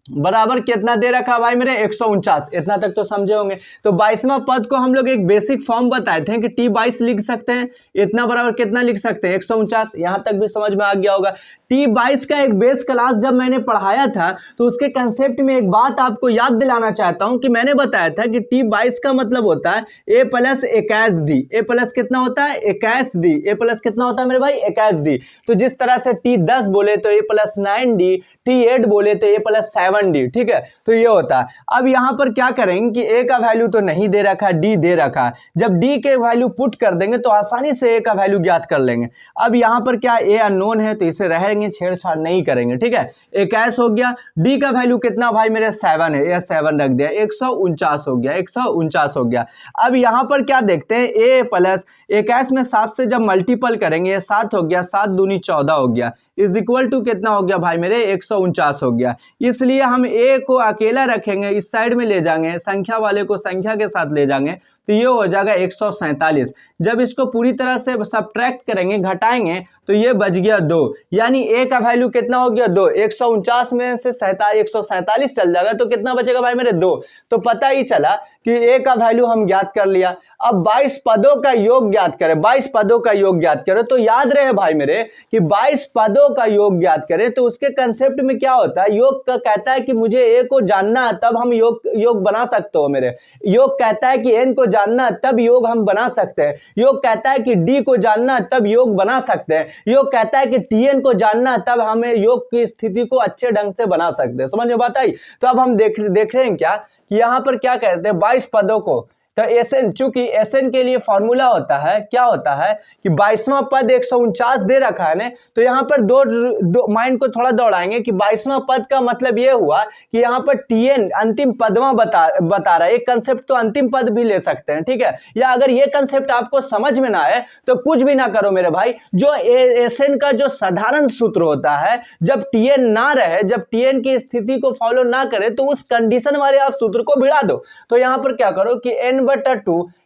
बराबर कितना दे रखा भाई मेरे? 149, इतना तक तो समझे होंगे। तो 22वां पद को हम लोग एक बेसिक फॉर्म बताए थे कि T22 लिख सकते हैं, इतना बराबर कितना लिख सकते हैं? 149। यहां तक भी समझ में आ गया होगा। T22 का एक बेस क्लास जब मैंने पढ़ाया था तो उसके कंसेप्ट में एक बात आपको याद दिलाना चाहता हूं कि मैंने बताया था कि T22 का मतलब होता है A plus 21D। A plus कितना होता है? 21D। A प्लस कितना होता है मेरे भाई? 21D। तो जिस तरह से T10 बोले तो A प्लस 9D, T8 बोले तो A प्लस 7D। ठीक है, तो ये होता है। अब यहां पर क्या करेंगे कि A का वैल्यू तो नहीं दे रखा, D दे रखा। जब D के वैल्यू पुट कर देंगे तो आसानी से A का वैल्यू ज्ञात कर लेंगे। अब यहां पर क्या A अननोन है तो इसे रहेंगे, छेड़छाड़ नहीं करेंगे। ठीक है, 21 हो गया। D का वैल्यू कितना भाई मेरे? 7 है, यह 7 रख दिया, 149 हो गया, 149 हो गया। अब यहां पर क्या देखते हैं? A प्लस 21 में 7 से जब मल्टीपल करेंगे, ये 7 हो गया, 7 दूनी 14 हो गया, इज इक्वल टू कितना हो गया भाई मेरे? 149 हो गया। इसलिए हम A को अकेला रखेंगे, इस साइड में ले जाएंगे, संख्या वाले को संख्या के साथ ले जाएंगे, तो ये हो जाएगा 147। जब इसको पूरी तरह से सब्ट्रैक्ट करेंगे, घटाएंगे, तो ये बच गया 2, यानी A का वैल्यू कितना हो गया? 2। 149 में से 147 चल जाएगा तो कितना बचेगा भाई मेरे? 2। तो पता ही चला कि A का वैल्यू हम ज्ञात कर लिया। अब 22 पदों का योग ज्ञात करें, 22 पदों का योग ज्ञात करें, तो याद रहे भाई मेरे कि 22 पदों का योग ज्ञात करें तो उसके कंसेप्ट में क्या होता है? योग का कहता है कि मुझे A को जानना है, तब हम योग बना सकते हो मेरे। योग कहता है कि N को जानना तब योग हम बना सकते हैं। योग कहता है कि डी को जानना तब योग बना सकते हैं। योग कहता है कि टीएन को जानना तब हमें योग की स्थिति को अच्छे ढंग से बना सकते हैं। समझ में बात आई? तो अब हम देख रहे हैं क्या कि यहाँ पर क्या कहते हैं 22 पदों को, तो एसएन, चूंकि एसएन के लिए फॉर्मूला होता है, क्या होता है कि 22वां पद 149 दे रखा है ना, तो यहाँ पर दो माइंड को थोड़ा दौड़ाएंगे कि 22वां पद का मतलब ये हुआ कि यहाँ पर टीएन अंतिम पदवा बता रहा है। एक कंसेप्ट तो अंतिम पद भी ले सकते हैं, ठीक है। या अगर ये कंसेप्ट आपको समझ में ना आए तो कुछ भी ना करो मेरे भाई, जो एसएन का जो साधारण सूत्र होता है, जब टीएन ना रहे, जब टीएन की स्थिति को फॉलो ना करे तो उस कंडीशन वाले आप सूत्र को भिड़ा दो। तो यहाँ पर क्या करो कि n/2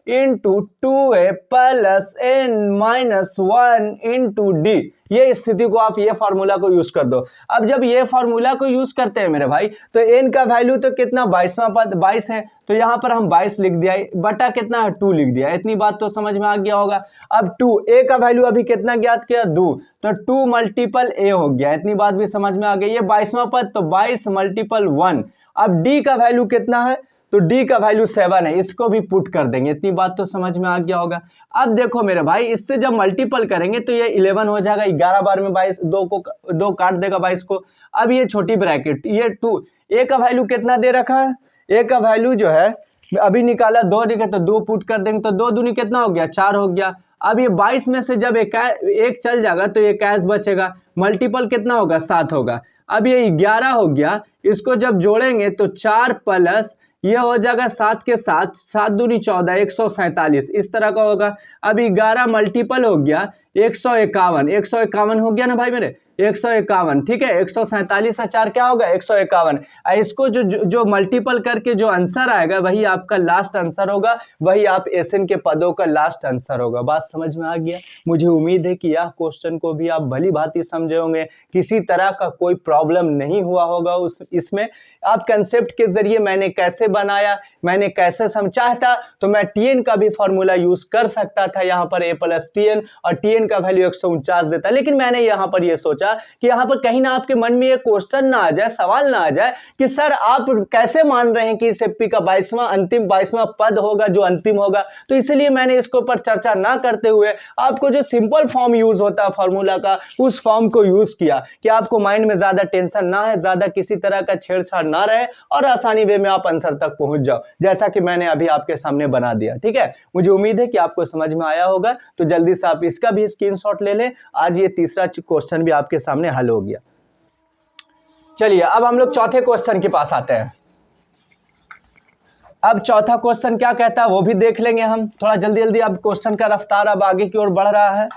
into 2a plus n-1 into D, ये स्थिति को आप ये फॉर्मूला को यूज कर दो। अब जब ये फॉर्मूला को यूज करते हैं मेरे भाई, तो n का वैल्यू तो कितना 22वां पद 22 है, तो यहाँ पर हम 22 लिख दिया, बटा कितना 2 लिख दिया। इतनी बात तो समझ में आ गया होगा। अब 2 a का वैल्यू अभी कितना ज्ञात किया 2, तो 2 मल्टीपल a हो गया। इतनी बात भी समझ में आ गई। ये 22वां पद तो 22 मल्टीपल 1। अब d का वैल्यू कितना है, तो d का वैल्यू 7 है, इसको भी पुट कर देंगे। इतनी बात तो समझ में आ गया होगा। अब देखो मेरे भाई, इससे जब मल्टीपल करेंगे तो ये 11 हो जाएगा, 11 बार में 22, दो काट देगा 22 को। अब ये छोटी ब्रैकेट, ये 2, a का वैल्यू कितना दे रखा है, a का वैल्यू जो है अभी निकाला 2 दिखे तो 2 पुट कर देंगे, तो 2 दूनी कितना हो गया 4 हो गया। अब ये 22 में से जब एक चल जाएगा तो ये 21 बचेगा, मल्टीपल कितना होगा 7 होगा। अब ये 11 हो गया, इसको जब जोड़ेंगे तो 4 प्लस ये हो जाएगा 7 के साथ, 7 दूनी 14, 147 इस तरह का होगा। अब 11 मल्टीपल हो गया 151, 151 हो गया ना भाई मेरे, 151, ठीक है। 147 का 4 क्या होगा 151। इसको जो मल्टीपल करके जो आंसर आएगा वही आपका लास्ट आंसर होगा, वही आप एसएन के पदों का लास्ट आंसर होगा। बात समझ में आ गया? मुझे उम्मीद है कि यह क्वेश्चन को भी आप भली भांति समझे होंगे, किसी तरह का कोई प्रॉब्लम नहीं हुआ होगा इसमें। आप कंसेप्ट के जरिए मैंने कैसे बनाया, मैंने कैसे समझा था, तो मैं टीएन का भी फॉर्मूला यूज कर सकता था यहाँ पर a प्लस टीएन, और टीएन का वैल्यू 149 देता, लेकिन मैंने यहाँ पर ये सोचा कि यहाँ पर कहीं ना आपके मन में ये क्वेश्चन ना आ जाए, सवाल ना आ जाए कि सर आप कैसे मान रहे हैं कि इस एपी का 22वां अंतिम 22वां पद होगा जो अंतिम होगा। तो इसलिए मैंने इसके ऊपर चर्चा ना करते हुए आपको जो सिंपल फॉर्म यूज होता है फॉर्मूला का, उस फॉर्म को यूज किया कि आपको माइंड में ज्यादा टेंशन ना है, ज्यादा किसी तरह का छेड़छाड़ ना रहे और आसानी वे में आप आंसर तक पहुंच जाओ, जैसा कि मैंने अभी आपके सामने बना दिया। ठीक है, मुझे उम्मीद है कि आपको समझ में आया होगा। तो जल्दी से आप इसका भी स्क्रीनशॉट ले लें। आज ये तीसरा क्वेश्चन भी आपके सामने हल हो गया। चलिए अब हम लोग चौथे क्वेश्चन के पास आते हैं। अब चौथा क्वेश्चन क्या कहता है वो भी देख लेंगे हम थोड़ा जल्दी जल्दी। अब क्वेश्चन का रफ्तार अब आगे की ओर बढ़ रहा है।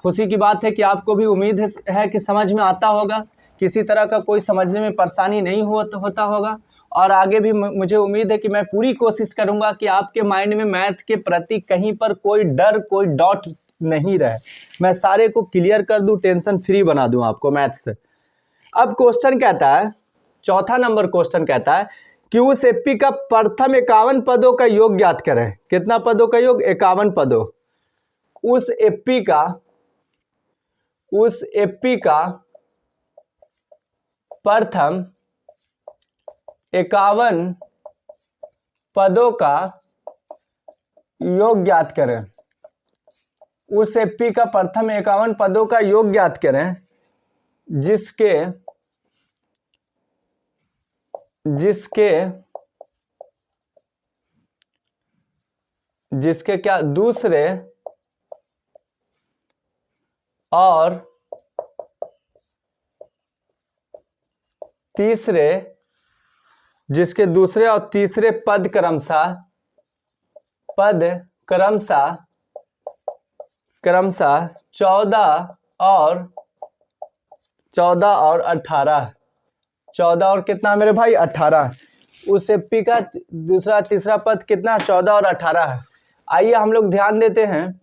खुशी की बात है कि आपको भी उम्मीद है कि समझ में आता होगा, किसी तरह का कोई समझने में परेशानी नहीं होता होगा। और आगे भी मुझे उम्मीद है कि मैं पूरी कोशिश करूंगा कि आपके माइंड में मैथ के प्रति कहीं पर कोई डर, कोई डाउट नहीं रहे। मैं सारे को क्लियर कर दूं, टेंशन फ्री बना दूं आपको मैथ से। अब क्वेश्चन कहता है, चौथा नंबर क्वेश्चन कहता है कि उस एपी का प्रथम 51 पदों का योग ज्ञात करें। कितना पदों का योग? 51 पदों। उस एपी का प्रथम 51 पदों का योग ज्ञात करें। उस एपी का प्रथम 51 पदों का योग ज्ञात करें जिसके क्या दूसरे और तीसरे, जिसके दूसरे और तीसरे पद क्रमशः 14 और 18। 14 और कितना मेरे भाई 18। उस एपी का दूसरा तीसरा पद कितना 14 और 18 है। आइए हम लोग ध्यान देते हैं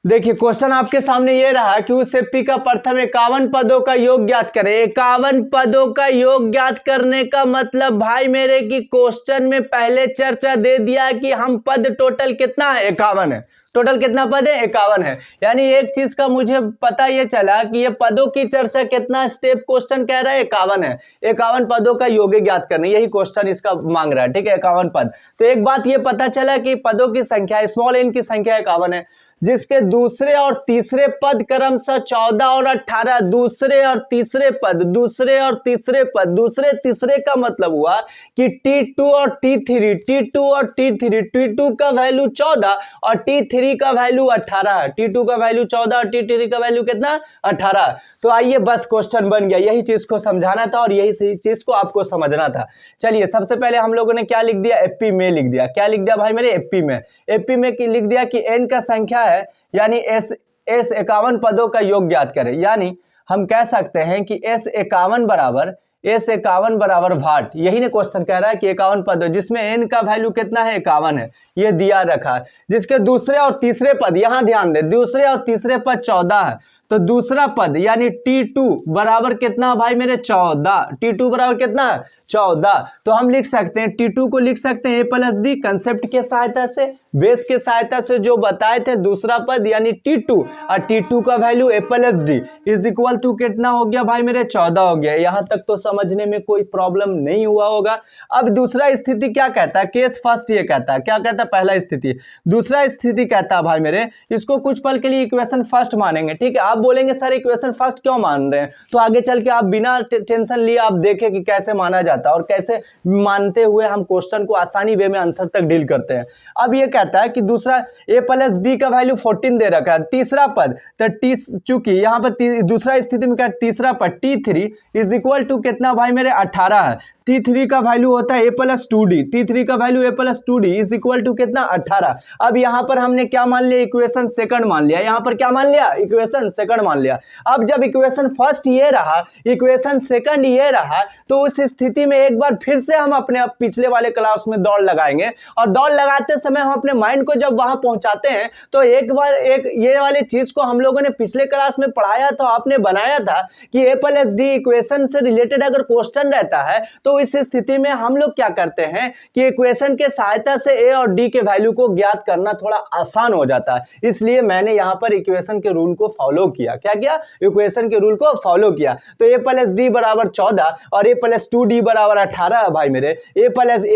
देखिए क्वेश्चन आपके सामने ये रहा कि उस एपी का प्रथम 51 पदों का योग ज्ञात करें। 51 पदों का योग ज्ञात करने का मतलब भाई मेरे की क्वेश्चन में पहले चर्चा दे दिया कि हम पद टोटल कितना है, 51 है। टोटल कितना पद है, 51 है। यानी एक चीज का मुझे पता ये चला कि ये पदों की चर्चा कितना स्टेप क्वेश्चन कह रहा है, 51 है। 51 पदों का योग ज्ञात करना, यही क्वेश्चन इसका मांग रहा है, ठीक है, 51 पद। तो एक बात ये पता चला कि पदों की संख्या स्मॉल एन की संख्या 51 है, जिसके दूसरे और तीसरे पद क्रमशः 14 और 18। दूसरे और तीसरे पद, दूसरे और तीसरे पद, दूसरे तीसरे का मतलब हुआ कि T2 और T3, T2 और T3, T2 का वैल्यू 14 और T3 का वैल्यू 18 है। T2 का वैल्यू 14 और T3 का वैल्यू कितना, 18। तो आइए बस क्वेश्चन बन गया, यही चीज को समझाना था और यही चीज को आपको समझना था। चलिए सबसे पहले हम लोगों ने क्या लिख दिया, एपी में लिख दिया। क्या लिख दिया भाई मेरे, एपी में। एपी में लिख दिया कि एन का संख्या है, यानी एस 51 पदों का योग ज्ञात करें। यानी हम कह सकते हैं कि एस 51 बराबर वाट। यही ने क्वेश्चन कह रहा है कि 51 पद जिसमें एन का वैल्यू कितना है, 51 है, ये दिया रखा है। जिसके दूसरे और तीसरे पद, यहां ध्यान दे, दूसरे और तीसरे पद 14 है, तो दूसरा पद यानी T2 बराबर कितना भाई मेरे, 14। T2 बराबर कितना है, 14। तो हम लिख सकते हैं T2 को लिख सकते हैं A+D, कंसेप्ट के सहायता से, बेस के सहायता से जो बताए थे, दूसरा पद यानी T2 और T2 का value A+D is equal to कितना हो गया भाई मेरे, 14 हो गया। यहां तक तो समझने में कोई प्रॉब्लम नहीं हुआ होगा। अब दूसरा स्थिति क्या कहता है, केस फर्स्ट ये कहता है, क्या कहता है, पहला स्थिति। दूसरा स्थिति कहता है भाई मेरे, इसको कुछ पल के लिए इक्वेशन फर्स्ट मानेंगे, ठीक है। आप बोलेंगे सर इक्वेशन फर्स्ट क्यों मान रहे हैं, तो आगे चल के आप बिना टेंशन लिए आप देखें कि कैसे माना जाता है और कैसे मानते हुए हम क्वेश्चन को आसानी वे में आंसर तक डील करते हैं। अब ये कहता है कि दूसरा A+D का वैल्यू 14 दे रखा है, तीसरा पद, तो चूंकि यहाँ पर दूसरा स्थिति में क्या, तीसरा पद T3 इज इक्वल टू कितना भाई मेरे, 18 है। T3 का वैल्यू होता है A+2D, T3 का value A+2D is equal to कितना, 18। अब यहां पर हमने क्या मान लिया, इक्वेशन सेकंड मान लिया। यहां पर क्या मान लिया, इक्वेशन सेकंड मान लिया। अब जब इक्वेशन फर्स्ट ये रहा, इक्वेशन सेकंड ये रहा, तो उस स्थिति में एक बार फिर से हम अपने पिछले वाले क्लास में दौड़ लगाएंगे और दौड़ लगाते समय हम अपने माइंड को जब वहां पहुंचाते हैं तो एक बार ये वाले चीज को हम लोगों ने पिछले क्लास में पढ़ाया, तो आपने बनाया था कि A+D इक्वेशन से रिलेटेड अगर क्वेश्चन रहता है तो इस स्थिति में हम लोग क्या करते हैं कि इक्वेशन के सहायता से ए और डी के वैल्यू को ज्ञात करना थोड़ा आसान हो जाता है। इसलिए मैंने यहां पर इक्वेशन के रूल को फॉलो किया। क्या किया, इक्वेशन के रूल को फॉलो किया। तो A+D बराबर 14 और A+2D बराबर 18 है भाई मेरे। A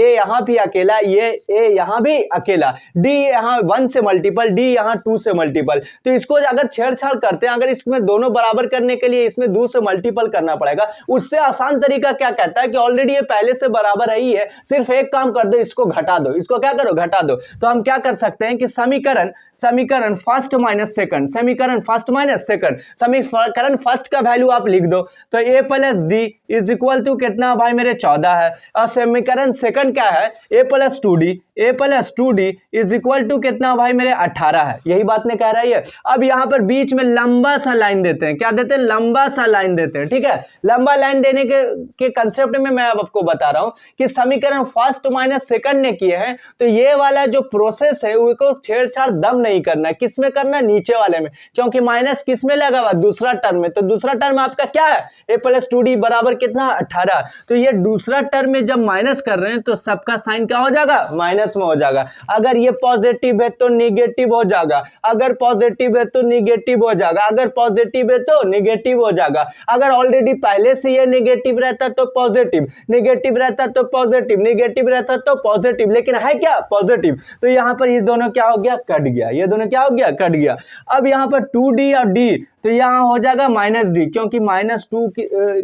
यहां भी अकेला, ये A यहां भी अकेला, D यहां 1 से मल्टीपल, D यहां 2 से मल्टीपल। तो इसको अगर छेड़छाड़ करते हैं, अगर इसमें दोनों बराबर करने के लिए इसमें 2 से मल्टीपल करना पड़ेगा। उससे आसान तरीका क्या कहता है कि ऑलरेडी ये पहले से बराबर ही है, सिर्फ एक काम कर दो, इसको घटा दो। इसको क्या करो, घटा दो। तो हम क्या कर सकते हैं कि समीकरण फर्स्ट माइनस सेकंड, समीकरण फर्स्ट का वैल्यू आप लिख दो। तो A+D इज इक्वल टू कितना भाई मेरे, 14 है। और समीकरण सेकंड क्या है, A+2D इज इक्वल टू कितना भाई मेरे, 18 है। यही बात ने कह रहा है। अब यहां पर बीच में लंबा सा लाइन देते हैं। क्या देते हैं, लंबा सा लाइन देते हैं, ठीक है। लंबा लाइन देने के कंसेप्ट में मैं आपको बता रहा हूं कि समीकरण फर्स्ट माइनस सेकंड ने किए हैं, तो ये वाला जो प्रोसेस है उसको छेड़छाड़ दम नहीं करना है। किस में करना है, नीचे वाले में, क्योंकि माइनस किस में लगा हुआ, दूसरा टर्म में। तो दूसरा टर्म आपका क्या है, A+2D बराबर कितना, 18। तो ये दूसरा टर्म में जब माइनस कर रहे हैं तो सबका साइन क्या हो जाएगा, माइनस में हो जाएगा। अगर ये पॉजिटिव है तो निगेटिव हो जाएगा, अगर पॉजिटिव है तो निगेटिव हो जाएगा, अगर पॉजिटिव है तो निगेटिव हो जाएगा। अगर ऑलरेडी पहले से ये निगेटिव रहता तो पॉजिटिव, निगेटिव रहता तो पॉजिटिव, निगेटिव रहता तो पॉजिटिव, लेकिन है क्या, पॉजिटिव। तो यहां पर ये दोनों क्या हो गया, कट गया। ये दोनों क्या हो गया, कट गया। अब यहां पर 2D और D, तो यहां हो जाएगा -D, क्योंकि -2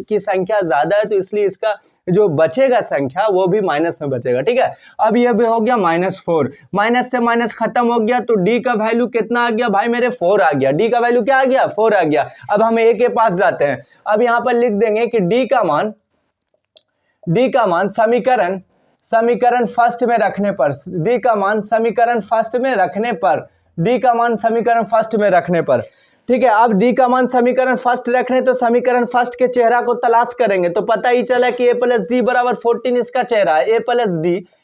की संख्या ज्यादा है, तो इसलिए इसका जो बचेगा संख्या वो भी माइनस में बचेगा, ठीक है। अब ये भी हो गया -4, माइनस से माइनस खत्म हो गया, तो D का वैल्यू कितना आ गया भाई मेरे, 4 आ गया। D का वैल्यू क्या आ गया, 4 आ गया। अब हम A के पास जाते हैं। अब यहां पर लिख देंगे कि D का मान समीकरण फर्स्ट में रखने पर, D का मान समीकरण फर्स्ट में रखने पर, ठीक है। अब D का मान समीकरण फर्स्ट रखने, तो समीकरण फर्स्ट के चेहरा को तलाश करेंगे, तो पता ही चला कि A+D बराबर 14 इसका चेहरा है।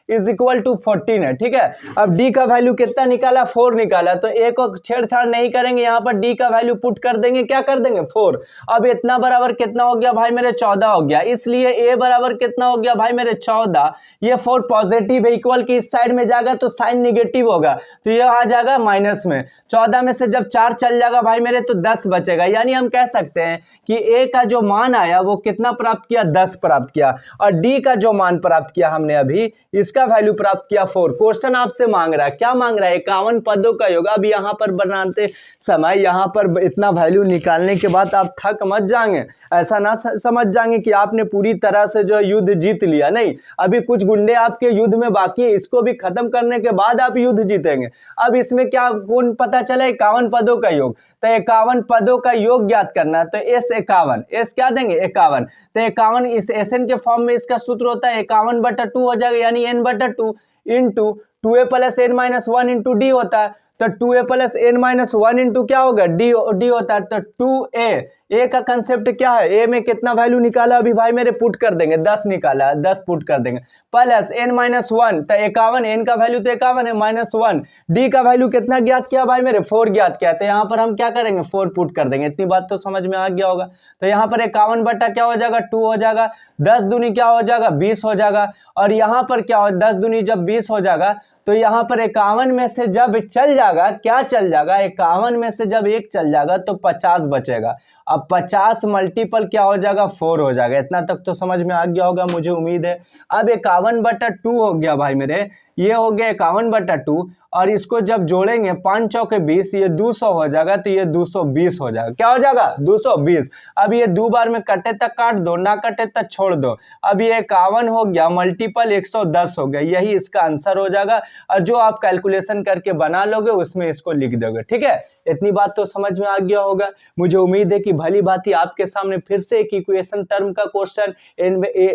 इज इक्वल टू 14 है। ठीक है, अब डी का वैल्यू कितना निकाला, 4 निकाला, तो ए को छेड़छाड़ नहीं करेंगे, यहाँ पर डी का वैल्यू पुट कर देंगे, क्या कर देंगे 4। अब इतना बराबर कितना हो गया भाई मेरे 14 हो गया, इसलिए ए बराबर कितना हो गया भाई मेरे 14। ये 4 पॉजिटिव है, इक्वल की इस साइड में जाएगा तो साइन निगेटिव होगा, तो ये आ जाएगा माइनस में। 14 में से जब 4 चल जाएगा भाई मेरे तो 10 बचेगा, यानी हम कह सकते हैं कि ए का जो मान आया वो कितना प्राप्त किया, 10 प्राप्त किया, और डी का जो मान प्राप्त किया हमने अभी, इसका वैल्यू प्राप्त किया 4। क्वेश्चन आपसे मांग रहा है, क्या मांग रहा है, 51 पदों का योग। अब यहाँ पर बनाते समय यहाँ पर इतना वैल्यू निकालने के बाद आप थक मत जाएंगे, ऐसा ना समझ जाएंगे कि आपने पूरी तरह से जो युद्ध जीत लिया, नहीं, अभी कुछ गुंडे आपके युद्ध में बाकी है, इसको भी खत्म करने के बाद आप युद्ध जीतेंगे। अब इसमें क्या कौन पता चला, 51 पदों का योग, तो 51 पदों का योग ज्ञात करना है, तो एस 51, एस क्या देंगे 51, तो 51 इस एसएन के फॉर्म में इसका सूत्र होता है 51/2 हो जाएगा, यानी n/2 into 2a + n-1 into D होता है, तो 2a + n-1 इंटू क्या होगा डी होता है, तो 2a, ए का कंसेप्ट क्या है, ए में कितना वैल्यू निकाला अभी भाई मेरे पुट कर देंगे, 10 निकाला, 10 पुट कर देंगे, प्लस n-1, तो 51, n का वैल्यू तो 51 है, -1, डी का वैल्यू कितना ज्ञात किया भाई मेरे 4 ज्ञात किया, तो यहाँ पर हम क्या करेंगे 4 पुट कर देंगे। इतनी बात तो समझ में आ गया होगा। तो यहाँ पर 51 बटा क्या हो जाएगा 2 हो जाएगा, 10 दूनी क्या हो जाएगा 20 हो जाएगा, और यहाँ पर क्या हो 10 दूनी जब 20 हो जाएगा तो यहाँ पर 51 में से जब चल जाएगा, क्या चल जाएगा 51 में से जब 1 चल जाएगा तो 50 बचेगा। अब 50 मल्टीपल क्या हो जाएगा 4 हो जाएगा। इतना तक तो समझ में आ गया होगा मुझे उम्मीद है। अब 51/2 हो गया भाई मेरे, ये हो गया 51/2, और इसको जब जोड़ेंगे 5 चौके 20, ये 200 हो जाएगा, तो ये 220 हो जाएगा। क्या हो जाएगा 220। अब ये 2 बार में कटे तक काट दो, ना कटे तक छोड़ दो। अब ये 51 हो गया मल्टीपल 110 हो गया, यही इसका आंसर हो जाएगा, और जो आप कैलकुलेशन करके बना लोगे उसमें इसको लिख दोगे। ठीक है, इतनी बात तो समझ में आ गया होगा। मुझे उम्मीद है कि भली भांति आपके सामने फिर से एक इक्वेशन टर्म का क्वेश्चन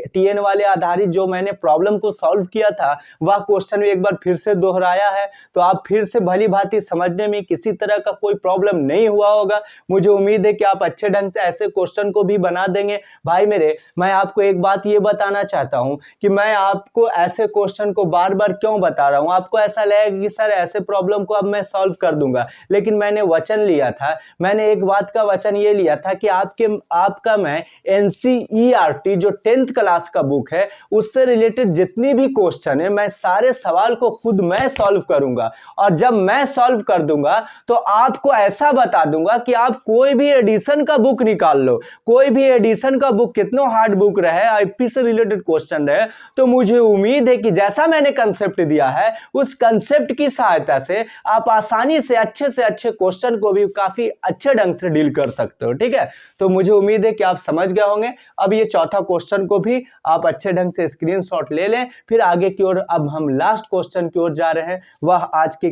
टीएन वाले आधारित जो मैंने प्रॉब्लम को सॉल्व किया था वह क्वेश्चन एक बार फिर से दोहराया है, तो आप फिर से भली भांति समझने में किसी तरह का कोई प्रॉब्लम नहीं हुआ होगा। मुझे उम्मीद है कि आप अच्छे ढंग से ऐसे क्वेश्चन को भी बना देंगे। भाई मेरे, मैं आपको एक बात ये बताना चाहता हूं कि मैं आपको ऐसे क्वेश्चन को बार बार क्यों बता रहा हूं। आपको ऐसा लगेगा कि सर ऐसे प्रॉब्लम को अब मैं सॉल्व कर दूंगा, लेकिन मैंने वचन लिया था, मैंने एक बात का वचन ये लिया था कि आपका मैं NCERT जो 10th क्लास का बुक है उससे रिलेटेड जितनी भी क्वेश्चन है मैं सारे सवाल को खुद मैं सॉल्व करूंगा, और जब मैं सॉल्व कर दूंगा तो आपको ऐसा बता दूंगा कि आप कोई भी एडिशन का बुक निकाल लो, कोई भी एडिशन का बुक कितना हार्ड बुक रहे, आईपी से रिलेटेड क्वेश्चन रहे, तो मुझे उम्मीद है कि जैसा मैंने कंसेप्ट दिया है उस कंसेप्ट की सहायता से आप आसानी से अच्छे क्वेश्चन को भी काफी अच्छे ढंग से डील कर सकते हो। ठीक है, तो मुझे उम्मीद है कि आप समझ गए होंगे। अब ये चौथा क्वेश्चन को भी आप अच्छे ढंग से स्क्रीनशॉट ले लें, फिर आगे की ओर अब हम लास्ट क्वेश्चन की ओर जा रहे हैं, वह आज की